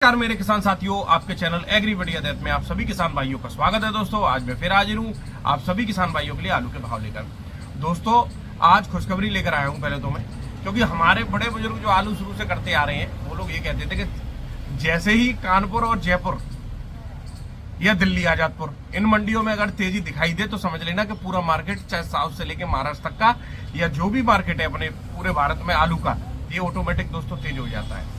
नमस्कार मेरे किसान साथियों, आपके चैनल एग्री बढ़िया देत में आप सभी किसान भाइयों का स्वागत है। दोस्तों आज मैं फिर हाजिर हूँ आप सभी किसान भाइयों के लिए आलू के भाव लेकर। दोस्तों आज खुशखबरी लेकर आया हूँ पहले तो मैं, क्योंकि हमारे बड़े बुजुर्ग जो आलू शुरू से करते आ रहे हैं वो लोग ये कहते थे कि जैसे ही कानपुर और जयपुर या दिल्ली आजादपुर इन मंडियों में अगर तेजी दिखाई दे तो समझ लेना कि पूरा मार्केट चाहे साउथ से लेके महाराष्ट्र तक का या जो भी मार्केट है अपने पूरे भारत में आलू का, ये ऑटोमेटिक दोस्तों तेज हो जाता है।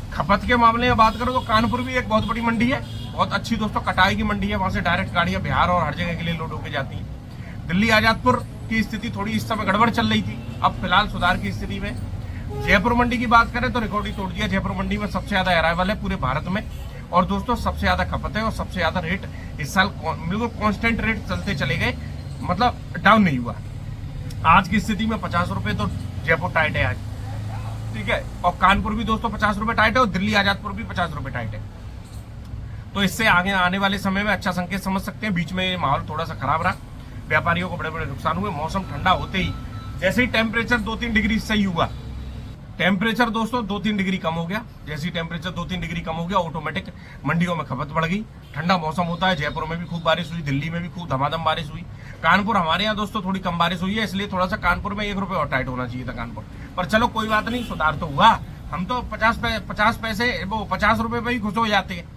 खपत के मामले में बात करो तो कानपुर भी एक बहुत बड़ी मंडी है, बहुत अच्छी दोस्तों कटाई की मंडी है। वहां से डायरेक्ट गाड़ियां बिहार और हर जगह के लिए लोड होकर जाती हैं। दिल्ली आजादपुर की स्थिति थोड़ी इस समय गड़बड़ चल रही थी, अब फिलहाल सुधार की स्थिति में। जयपुर मंडी की बात करें तो रिकॉर्ड ही तोड़ दिया। जयपुर मंडी में सबसे ज्यादा अराइवल है पूरे भारत में, और दोस्तों सबसे ज्यादा खपत है और सबसे ज्यादा रेट इस साल बिल्कुल कॉन्स्टेंट रेट चलते चले गए, मतलब डाउन नहीं हुआ। आज की स्थिति में 50 रुपए तो जयपुर टाइट है आज, ठीक है, और कानपुर भी दोस्तों 50 रुपए टाइट है और दिल्ली आजादपुर भी 50 रुपए टाइट है। तो इससे आगे आने वाले समय में अच्छा संकेत समझ सकते हैं। बीच में ये माहौल थोड़ा सा खराब रहा, व्यापारियों को बड़े बड़े नुकसान हुए। मौसम ठंडा होते ही जैसे ही टेम्परेचर 2-3 डिग्री सही हुआ, टेम्परेचर दोस्तों 2-3 डिग्री कम हो गया। जैसे ही टेम्परेचर 2-3 डिग्री कम हो गया ऑटोमेटिक मंडियों में खपत बढ़ गई। ठंडा मौसम होता है, जयपुर में भी खूब बारिश हुई, दिल्ली में भी खूब धमाधम बारिश हुई। कानपुर हमारे यहाँ दोस्तों थोड़ी कम बारिश हुई है, इसलिए थोड़ा सा कानपुर में 1 रुपए और टाइट होना चाहिए था कानपुर, पर चलो कोई बात नहीं, सुधार तो हुआ। हम तो 50 पैसे वो 50 रुपए पे ही खुश हो जाते हैं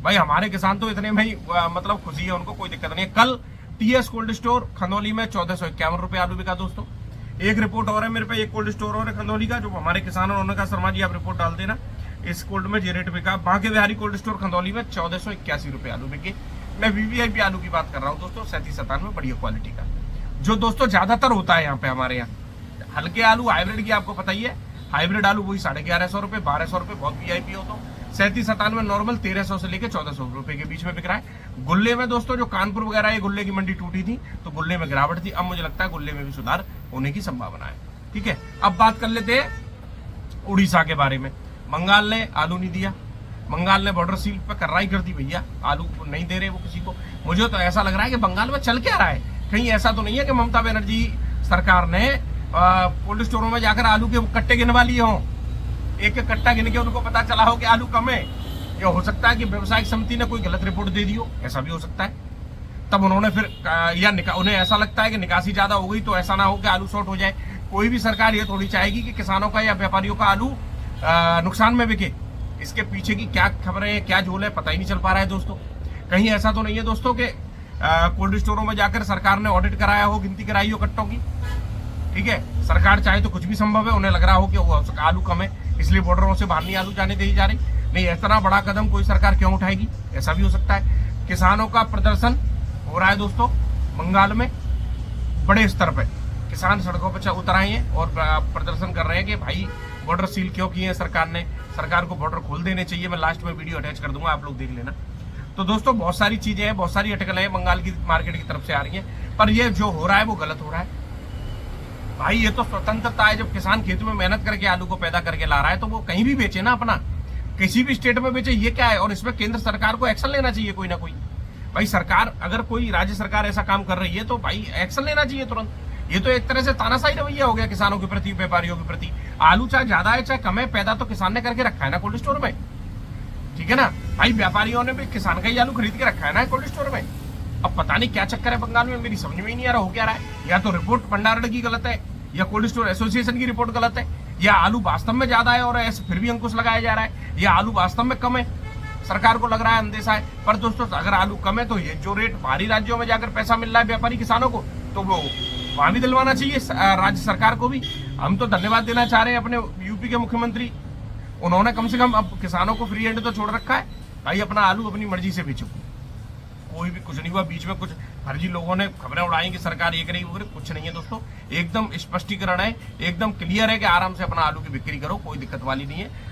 भाई। हमारे किसान तो इतने में ही मतलब खुशी है, उनको कोई दिक्कत नहीं है। कल टीएस कोल्ड स्टोर खंदौली में 1451 रुपए आलू बिका दोस्तों। एक रिपोर्ट और है मेरे पे, एक कोल्ड स्टोर और है खंदौली का, जो हमारे किसान उन्होंने कहा शर्मा जी आप रिपोर्ट डाल देना, इस कोल्ड में ये रेट बिका। बांके बिहारी कोल्ड स्टोर खंदौली में 1481 रुपए आलू बिके। मैं वीवीआईपी आलू की बात कर रहा हूँ दोस्तों, 37-97 बढ़िया क्वालिटी का, जो दोस्तों ज्यादातर होता है यहाँ पे हमारे यहाँ। हल्के आलू हाइब्रिड की आपको पता ही है, हाइब्रिड आलू वही 1150 रुपए 1200 रुपए, बहुत वीआईपी हो तो 37-97 नॉर्मल 1300 से लेके 1400 रुपए के बीच में बिक रहा है। गुल्ले में दोस्तों जो कानपुर वगैरह ये गुल्ले की मंडी टूटी थी तो गुल्ले में गिरावट थी, अब मुझे लगता है गुल्ले में भी सुधार होने की संभावना है। ठीक है, अब बात कर लेते हैं उड़ीसा के बारे में। बंगाल ने आलू नहीं दिया, बंगाल ने बॉर्डर सील पे कार्रवाई कर दी भैया, आलू नहीं दे रहे वो किसी को। मुझे तो ऐसा लग रहा है कि बंगाल में चल क्या रहा है, कहीं ऐसा तो नहीं है कि ममता बनर्जी सरकार ने कोल्ड स्टोरों में जाकर आलू के कट्टे गिनवा लिए हों, एक एक कट्टा गिन के उनको पता चला हो कि आलू कम है। या हो सकता है कि व्यवसायिक समिति ने कोई गलत रिपोर्ट दे दी हो, ऐसा भी हो सकता है। तब उन्होंने फिर या उन्हें ऐसा लगता है कि निकासी ज्यादा हो गई तो ऐसा ना हो कि आलू शॉर्ट हो जाए। कोई भी सरकार ये थोड़ी चाहेगी कि किसानों का या व्यापारियों का आलू नुकसान में बिके। इसके पीछे की क्या खबरें क्या झोल है पता ही नहीं चल पा रहा है दोस्तों। कहीं ऐसा तो नहीं है दोस्तों कि कोल्ड स्टोरों में जाकर सरकार ने ऑडिट कराया हो, गिनती कराई हो कट्टों की। ठीक है, सरकार चाहे तो कुछ भी संभव है, उन्हें लग रहा हो कि वो आलू कम है इसलिए बॉर्डरों से बाहर नहीं आलू जाने दी जा रही। नहीं, इतना बड़ा कदम कोई सरकार क्यों उठाएगी, ऐसा भी हो सकता है। किसानों का प्रदर्शन हो रहा है दोस्तों बंगाल में, बड़े स्तर पर किसान सड़कों पर उतर आए हैं और प्रदर्शन कर रहे हैं कि भाई बॉर्डर सील क्यों किए हैं सरकार ने, सरकार को बॉर्डर खोल देने चाहिए। मैं लास्ट में वीडियो अटैच कर दूंगा, आप लोग देख लेना। तो दोस्तों बहुत सारी चीजें हैं, बहुत सारी अटकलें हैं बंगाल की मार्केट की तरफ से आ रही हैं, पर ये जो हो रहा है वो गलत हो रहा है भाई। ये तो स्वतंत्रता है, जब किसान खेत में मेहनत करके आलू को पैदा करके ला रहा है तो वो कहीं भी बेचे ना, अपना किसी भी स्टेट में बेचे, ये क्या है। और इसमें केंद्र सरकार को एक्शन लेना चाहिए कोई ना कोई भाई। सरकार अगर कोई राज्य सरकार ऐसा काम कर रही है तो भाई एक्शन लेना चाहिए तुरंत। ये तो एक तरह से तानाशाही रवैया हो गया किसानों के प्रति, व्यापारियों के प्रति। आलू चाहे ज्यादा है चाहे कम है, पैदा तो किसान ने करके रखा है ना कोल्ड स्टोर में, ठीक है ना भाई। व्यापारियों ने भी किसान का ही आलू खरीद के रखा है ना कोल्ड स्टोर में। अब पता नहीं क्या चक्कर है बंगाल में, मेरी समझ में ही नहीं आ रहा हो क्या रहा है। या तो रिपोर्ट भंडारण की गलत है, या कोल्ड स्टोर एसोसिएशन की रिपोर्ट गलत है, या आलू वास्तव में ज्यादा है और ऐसे फिर भी अंकुश लगाया जा रहा है, या आलू वास्तव में कम है, सरकार को लग रहा है अंदेशा है। पर दोस्तों अगर आलू कम है तो ये जो रेट बाहरी राज्यों में जाकर पैसा मिल रहा है व्यापारी किसानों को, तो वो वहां भी दिलवाना चाहिए राज्य सरकार को भी। हम तो धन्यवाद देना चाह रहे हैं अपने यूपी के मुख्यमंत्री, उन्होंने कम से कम अब किसानों को फ्री हैंड तो छोड़ रखा है भाई, अपना आलू अपनी मर्जी से बेचो, कोई भी कुछ नहीं हुआ। बीच में कुछ फर्जी लोगों ने खबरें उड़ाई कि सरकार ये करेगी वो करे, कुछ नहीं है दोस्तों, एकदम स्पष्टीकरण है, एकदम क्लियर है कि आराम से अपना आलू की बिक्री करो, कोई दिक्कत वाली नहीं है,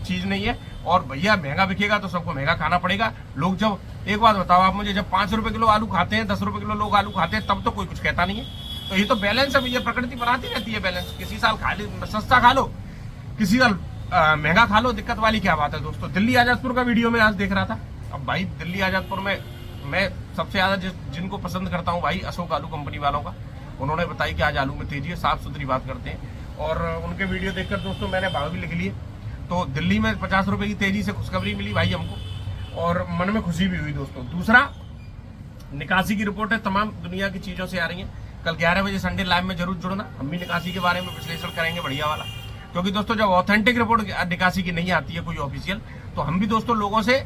चीज नहीं है। और भैया महंगा बिकेगा तो सबको महंगा खाना पड़ेगा। लोग जब, एक बात बताओ आप मुझे, जब 5 रुपए किलो आलू खाते हैं, 10 रुपए किलो लोग आलू खाते हैं, तब तो कोई कुछ कहता नहीं है। तो ये तो बैलेंस है भैया, प्रकृति बनाती रहती है बैलेंस। किसी साल सस्ता खा लो, किसी साल महंगा खा लो, दिक्कत वाली क्या बात है दोस्तों। दिल्ली आजादपुर का वीडियो में आज देख रहा था। अब भाई दिल्ली आजादपुर में मैं सबसे ज्यादा जिनको पसंद करता हूँ भाई अशोक आलू कंपनी वालों का, उन्होंने बताया कि आज आलू में तेजी है, साफ सुथरी बात करते हैं। और उनके वीडियो देखकर दोस्तों मैंने भाव भी लिख लिए। तो दिल्ली में 50 रुपए की तेजी से खुशखबरी मिली भाई हमको, और मन में खुशी भी हुई दोस्तों। दूसरा, निकासी की रिपोर्टें तमाम दुनिया की चीजों से आ रही हैं। कल 11 बजे संडे लाइव में जरूर जुड़ना, हम भी निकासी के बारे में विश्लेषण करेंगे बढ़िया वाला, क्योंकि दोस्तों जब ऑथेंटिक रिपोर्ट निकासी की नहीं आती है कोई ऑफिशियल, तो हम भी दोस्तों लोगों से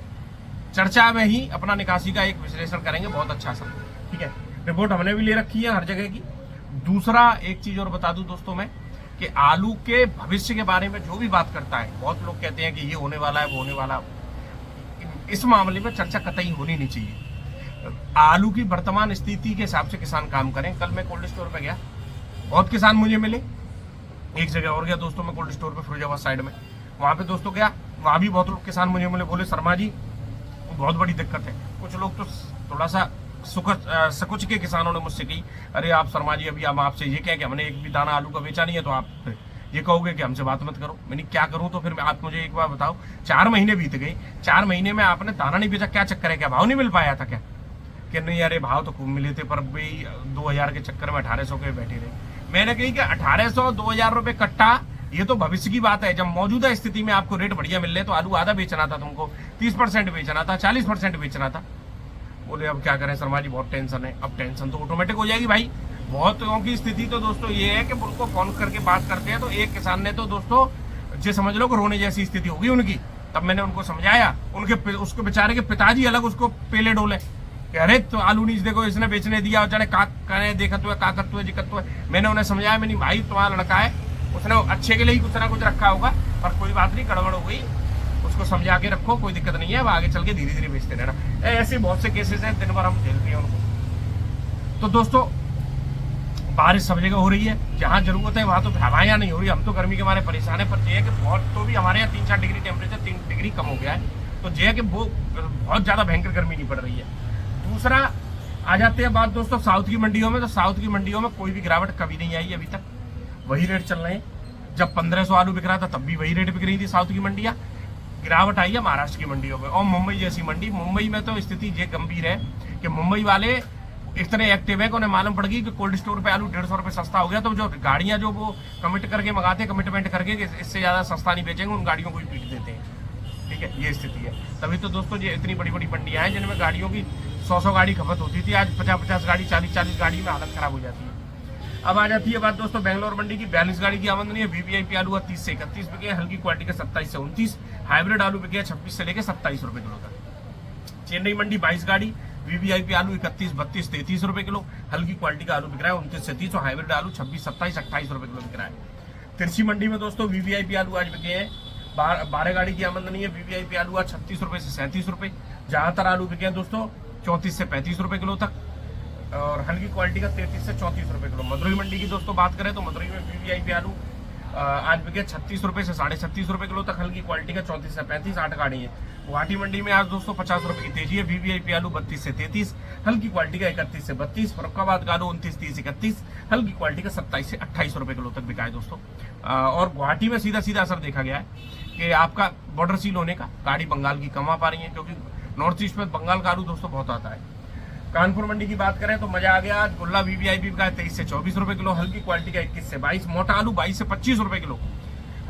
चर्चा में ही अपना निकासी का एक विश्लेषण करेंगे बहुत अच्छा सा, ठीक है। रिपोर्ट हमने भी ले रखी है हर जगह की। दूसरा एक चीज और बता दूं दोस्तों मैं, कि आलू के भविष्य के बारे में जो भी बात करता है, बहुत लोग कहते हैं कि ये होने वाला है वो होने वाला है, इस मामले में चर्चा कतई होनी नहीं चाहिए। आलू की वर्तमान स्थिति के हिसाब से किसान काम करें। कल मैं कोल्ड स्टोर पे गया, बहुत किसान मुझे मिले। एक जगह और गया दोस्तों मैं कोल्ड स्टोर पे फिरोजाबाद साइड में, वहां पे दोस्तों गया, वहां भी बहुत लोग किसान मुझे मिले, बोले शर्मा जी बहुत बड़ी दिक्कत है। कुछ लोग तो थोड़ा सा सकुच के किसानों ने मुझसे कही, अरे आप शर्मा जी अभी हम आपसे ये कहें कि हमने एक भी दाना आलू का बेचा नहीं है, तो आप ये कहोगे कि हमसे बात मत करो। मैंने क्या करूं, तो फिर आप मुझे एक बार बताओ, 4 महीने बीत गए, 4 महीने में आपने दाना नहीं बेचा, क्या चक्कर है, क्या भाव नहीं मिल पाया था क्या? कि नहीं अरे भाव तो खूब मिले थे, पर भाई 2000 के चक्कर में 1800 के बैठे रहे। मैंने कही कि 1800 2000 रुपए कट्टा, ये तो भविष्य की बात है। जब मौजूदा स्थिति में आपको रेट बढ़िया मिल रहे, तो आलू आधा बेचना था तुमको, 30% बेचना था, 40% बेचना था। बोले अब क्या करें शर्मा जी बहुत टेंशन है। अब टेंशन तो ऑटोमेटिक हो जाएगी भाई। बहुत लोगों की स्थिति तो दोस्तों ये है कि उनको फोन करके बात करते हैं, तो एक किसान ने तो दोस्तों जो समझ लो रोने जैसी स्थिति होगी उनकी। तब मैंने उनको समझाया, उनके उसको बेचारे के पिताजी अलग उसको पेले डोले, अरे तो आलू नीच देखो इसने बेचने दिया, जाने का करे देखत हुए का करते हुए जिकत हुए। मैंने उन्हें समझाया, मैंने भाई तुम्हारा लड़का है, उसने अच्छे के लिए ही कुछ ना कुछ रखा होगा, पर कोई बात नहीं, गड़बड़ हो गई, उसको समझा के रखो, कोई दिक्कत नहीं है, अब आगे चल के धीरे धीरे बेचते रहना। ऐसे बहुत से केसेस हैं, दिन भर हम झेलते हैं उनको। तो दोस्तों बारिश सब जगह हो रही है, जहाँ जरूरत है वहां तो हवाएं नहीं हो रही। हम तो गर्मी के मारे परेशान है, पर ये है कि बहुत तो भी हमारे यहाँ 3-4 डिग्री टेम्परेचर 3 डिग्री कम हो गया है, तो ये है कि वो बहुत ज्यादा भयंकर गर्मी नहीं पड़ रही है। दूसरा आ जाते हैं बात दोस्तों साउथ की मंडियों में, तो साउथ की मंडियों में कोई भी गिरावट कभी नहीं आई अभी तक, वही रेट चल रहे हैं। जब 1500 आलू बिक रहा था तब भी वही रेट बिक रही थी साउथ की मंडियां। गिरावट आई है महाराष्ट्र की मंडियों में और मुंबई जैसी मंडी। मुंबई में तो स्थिति ये गंभीर है कि मुंबई वाले इतने एक्टिव है कि उन्हें मालूम पड़ गई कि कोल्ड स्टोर पे आलू 150 रुपए सस्ता हो गया, तो जो गाड़ियां जो वो कमिटमेंट करके कि इससे ज्यादा सस्ता नहीं बेचेंगे, उन गाड़ियों को ही पीट देते हैं। ठीक है, ये स्थिति है। तभी तो दोस्तों ये इतनी बड़ी बड़ी मंडियां हैं जिनमें गाड़ियों की 100 गाड़ी खपत होती थी, आज 50 गाड़ी 40 गाड़ी में हालत खराब हो जाती है। अब आ जाती है बात दोस्तों बेंगलोर मंडी की। 42 गाड़ी की आमदनी है। वीवीआईपी आलू 30 से 31 बिके, हल्की क्वालिटी के 27 से 29, हाइब्रिड आलू बिके 26 से लेकर 27 रुपए किलो तक। चेन्नई मंडी 22 गाड़ी, वीवीआईपी आलू 31, 32, 33 रुपए किलो, हल्की क्वालिटी का आलू बिक रहा है 29 से 30, और हाइब्रिड आलू 26, 27, 28 रुपए किलो बिक रहा है। तिरछी मंडी में दोस्तों वीवीआईपी आलू आज बिके हैं 12 गाड़ी की आमदनी है। वीवीआईपी आलू आज 36 रुपए से 37 रुपए। ज्यादातर आलू बिके हैं दोस्तों 34 से 35 रुपए किलो तक, और हल्की क्वालिटी का 33 से 34 रुपए किलो। मदुरई मंडी की दोस्तों बात करें तो मदुरई में वीवीआईपी आलू आज बिके 36 रुपए से 36.5 रुपए किलो तक, हल्की क्वालिटी का 34 से 35, 8 गाड़ी है। गुवाहाटी मंडी में आज दोस्तों 50 रुपए की तेजी है। वीवीआईपी आलू 32 से 33, हल्की क्वालिटी का 31 से 32। फरुखाबाद का आलू 29, 30, 31, हल्की क्वालिटी का 27 से 28 रुपए किलो तक बिका है दोस्तों। और गुवाहाटी में सीधा सीधा असर देखा गया है कि आपका बॉर्डर सील होने का, गाड़ी बंगाल की कम आ पा रही है, क्योंकि नॉर्थ ईस्ट में बंगाल का आलू दोस्तों बहुत आता है। कानपुर मंडी की बात करें तो मजा आ गया। आज गुल्ला वीवीआईपी का 23 से 24 रुपए किलो, हल्की क्वालिटी का 21 से 22। मोटा आलू 22 से 25 रुपए किलो,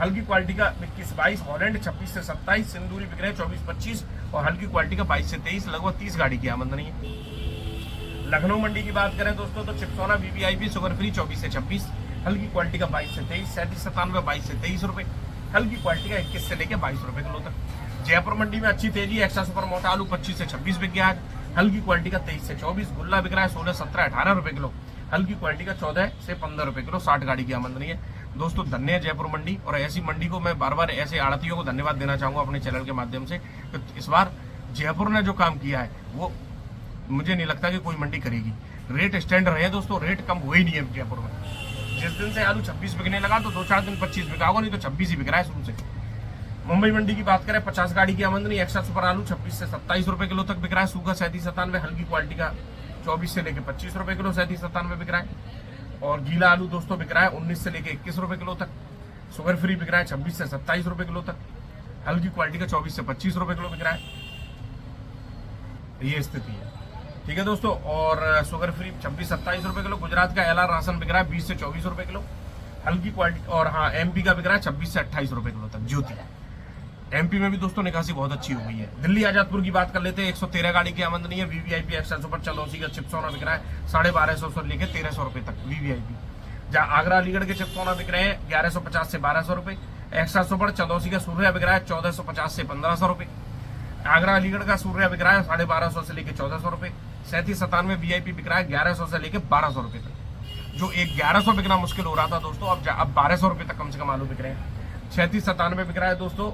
हल्की क्वालिटी का 21 से 22। हॉलैंड 26 से 27, सिंदूरी बिक रहे 24-25, और हल्की क्वालिटी का 22 से 23। लगभग 30 गाड़ी की आमदनी है। लखनऊ मंडी की बात करें दोस्तों तो चिप्सोना वीवीआईपी शुगर फ्री 24 से 26, हल्की क्वालिटी का 22 से 23। 3797 22 से 23 रुपए, हल्की क्वालिटी का 21 से लेकर 22 रुपए किलो तक। जयपुर मंडी में अच्छी तेजी। एक्स्ट्रा सुपर मोटा आलू 25 से 26 बिक गया आज, हल्की क्वालिटी का 23 से 24। गुल्ला बिक रहा है 16, 17, 18 रुपए किलो, हल्की क्वालिटी का 14 से 15 रुपए किलो। 60 गाड़ी की आमदनी है दोस्तों। धन्य है जयपुर मंडी, और ऐसी मंडी को मैं बार बार ऐसे आड़तियों को धन्यवाद देना चाहूंगा अपने चैनल के माध्यम से। तो इस बार जयपुर ने जो काम किया है वो मुझे नहीं लगता कि कोई मंडी करेगी। रेट स्टैंड रहे दोस्तों, रेट कम हुए ही नहीं है जयपुर में। जिस दिन से आलू 26 बिकने लगा तो 2-4 दिन 25 बिका होगा, नहीं तो 26 ही बिक रहा है शुरू से। मुंबई मंडी की बात करें 50 गाड़ी की आमदनी। एक्स्ट्रा सुपर आलू 26 से 27 रुपए किलो तक बिक रहा है। सूखा 3797, हल्की क्वालिटी का 24 से लेकर 25 रुपए किलो 3797 बिक रहा है। और गीला आलू दोस्तों बिक रहा है 19 से लेकर 21 रुपए किलो तक। शुगर फ्री बिक रहा है 26 से 27 रुपए किलो तक, हल्की क्वालिटी का 24 से 25 रुपए किलो बिक रहा है। ये स्थिति है, ठीक है दोस्तों। और शुगर फ्री 26-27 रुपए किलो। गुजरात का एलआर राशन बिक रहा है 20 से 24 रुपए किलो, हल्की क्वालिटी। और हाँ, एमपी का बिक रहा है 26 से 28 रुपए किलो तक ज्योति। एमपी में भी दोस्तों निकासी बहुत अच्छी हो गई है। दिल्ली आजादपुर की बात कर लेते हैं, 113 गाड़ी की आमदनी है। वीवीआईपी एक्सेल सुपर चंदौसी का चिप्सोना बिक रहा है 1250 से लेकर 1300 रुपए तक वीवीआईपी। जहाँ आगरा अलीगढ़ के चिप्सोना बिक रहे हैं 1150 से 1200 रुपए। एक्सेल सुपर चंदौसी का सूर्या बिक रहा है 1450 से 1500 रुपए। आगरा अलीगढ़ का सूर्या बिक रहा है 1250 से लेकर 1400 रुपए। 3797 वीआईपी बिक रहा है 1100 से लेकर 1200 रुपए तक। जो 1100 बिकना मुश्किल हो रहा था दोस्तों, अब 1200 रुपए तक कम से कम आलू बिक रहे हैं। 3797 बिक रहा है दोस्तों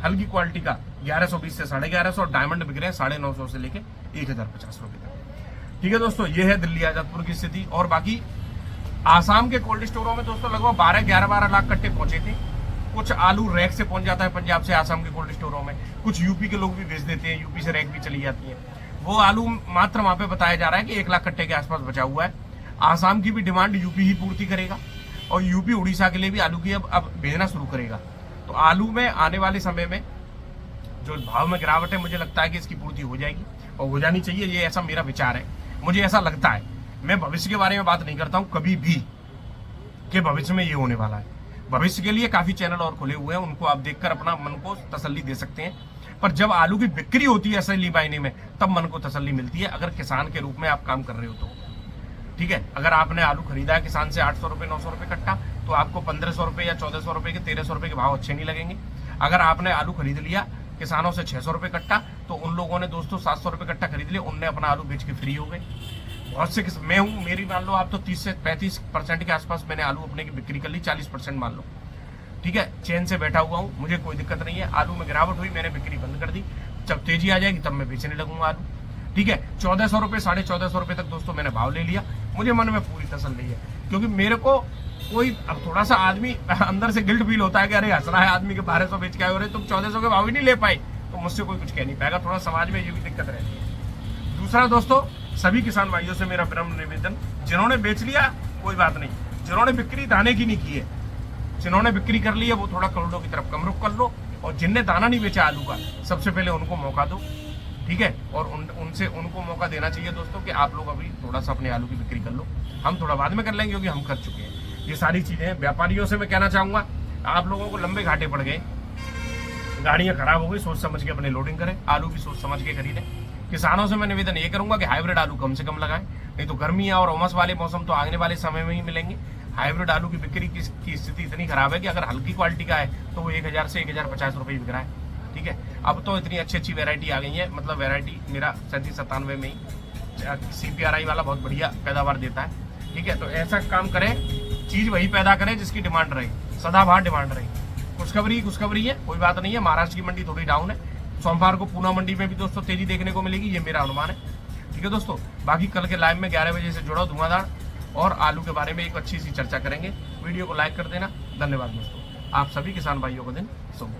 हल्की क्वालिटी का 1120 से 1150, और डायमंड बिक रहे हैं 950 से लेके 1050 रुपए तक। ठीक है दोस्तों, ये है दिल्ली आजादपुर की स्थिति। और बाकी आसाम के कोल्ड स्टोरों में दोस्तों लगभग 12 लाख कट्टे पहुंचे थे। कुछ आलू रैक से पहुंच जाता है पंजाब से आसाम के कोल्ड स्टोरों में, कुछ यूपी के लोग भी भेज देते हैं, यूपी से रैक भी चली जाती है। वो आलू मात्र वहां पे बताया जा रहा है कि 1 लाख कट्टे के आसपास बचा हुआ है। आसाम की भी डिमांड यूपी ही पूर्ति करेगा, और यूपी उड़ीसा के लिए भी आलू की अब भेजना शुरू करेगा। तो आलू में आने वाले समय में जो भाव में गिरावट है, मुझे लगता है कि इसकी पूर्ति हो जाएगी और हो जानी चाहिए। ये ऐसा मेरा विचार है, मुझे ऐसा लगता है। मैं भविष्य के बारे में बात नहीं करता हूं कभी भी कि भविष्य में ये होने वाला है। भविष्य के लिए काफी चैनल और खुले हुए हैं, उनको आप देखकर अपना मन को तसल्ली दे सकते हैं। पर जब आलू की बिक्री होती है असली मायने में, तब मन को तसल्ली मिलती है, अगर किसान के रूप में आप काम कर रहे हो तो। ठीक है, अगर आपने आलू खरीदा है किसान से 800 रुपए 900 रुपए कट्टा, तो आपको 1500 रुपए या 1400 रुपए के 1300 रुपए के भाव अच्छे नहीं लगेंगे। अगर आपने आलू खरीद लिया किसानों से 600 रुपए कट्टा, तो उन लोगों ने दोस्तों 700 रुपए कट्टा खरीद लिया, उनने अपना आलू बेच के फ्री हो गए। बहुत से मैं हूँ, मेरी मान लो आप तो 30 से 35% के आसपास मैंने आलू अपने की बिक्री कर ली, 40% मान लो। ठीक है, चैन से बैठा हुआ हूँ, मुझे कोई दिक्कत नहीं है। आलू में गिरावट हुई, मैंने बिक्री बंद कर दी। जब तेजी आ जाएगी तब मैं बेचने लगूंगा आलू। ठीक है, 1400 रुपए 1450 रुपए तक दोस्तों मैंने भाव ले लिया, मुझे मन में पूरी तसल्ली है। क्योंकि मेरे को कोई, अब थोड़ा सा आदमी अंदर से गिल्ट फील होता है कि अरे हंस रहा है आदमी के 1200 बेच के आए हो रहे, तुम 1400 के भाव ही नहीं ले पाए, तो मुझसे कोई कुछ कह नहीं पाएगा। थोड़ा समाज में ये भी दिक्कत रहती है। दूसरा दोस्तों, सभी किसान भाइयों से मेरा विनम्र निवेदन, जिन्होंने बेच लिया कोई बात नहीं, जिन्होंने बिक्री दाने की नहीं की है, जिन्होंने बिक्री कर ली है, वो थोड़ा करोड़ों की तरफ कम रुख कर लो, और जिनने दाना नहीं बेचा आलू का, सबसे पहले उनको मौका दो। ठीक है, और उनसे उनको मौका देना चाहिए दोस्तों कि आप लोग अभी थोड़ा सा अपने आलू की बिक्री कर लो, हम थोड़ा बाद में कर लेंगे क्योंकि हम कर चुके हैं। ये सारी चीजें व्यापारियों से मैं कहना चाहूंगा, आप लोगों को लंबे घाटे पड़ गए, गाड़ियां खराब हो गई, सोच समझ के अपने लोडिंग करें, आलू भी सोच समझ के खरीदें। किसानों से मैं निवेदन ये करूंगा कि हाइब्रिड आलू कम से कम लगाएं, नहीं तो गर्मियां और उमस वाले मौसम तो आने वाले समय में ही मिलेंगे। हाइब्रिड आलू की बिक्री की स्थिति इतनी खराब है कि अगर हल्की क्वालिटी का है तो वो 1000 से 1050 रुपए बिक रहा है। ठीक है, अब तो इतनी अच्छी वैरायटी आ गई है, मतलब वैरायटी मेरा 3797 में ही CPRI वाला बहुत बढ़िया पैदावार देता है। ठीक है, तो ऐसा काम करें, चीज वही पैदा करें जिसकी डिमांड रहे, सदाबहार डिमांड रहे। खुशखबरी है, कोई बात नहीं है। महाराष्ट्र की मंडी थोड़ी डाउन है, सोमवार को पूना मंडी में भी दोस्तों तेजी देखने को मिलेगी, ये मेरा अनुमान है। ठीक है दोस्तों, बाकी कल के लाइव में 11 बजे से जुड़ो, धुआंधार और आलू के बारे में एक अच्छी सी चर्चा करेंगे। वीडियो को लाइक कर देना। धन्यवाद दोस्तों, आप सभी किसान भाइयों को दिन शुभ।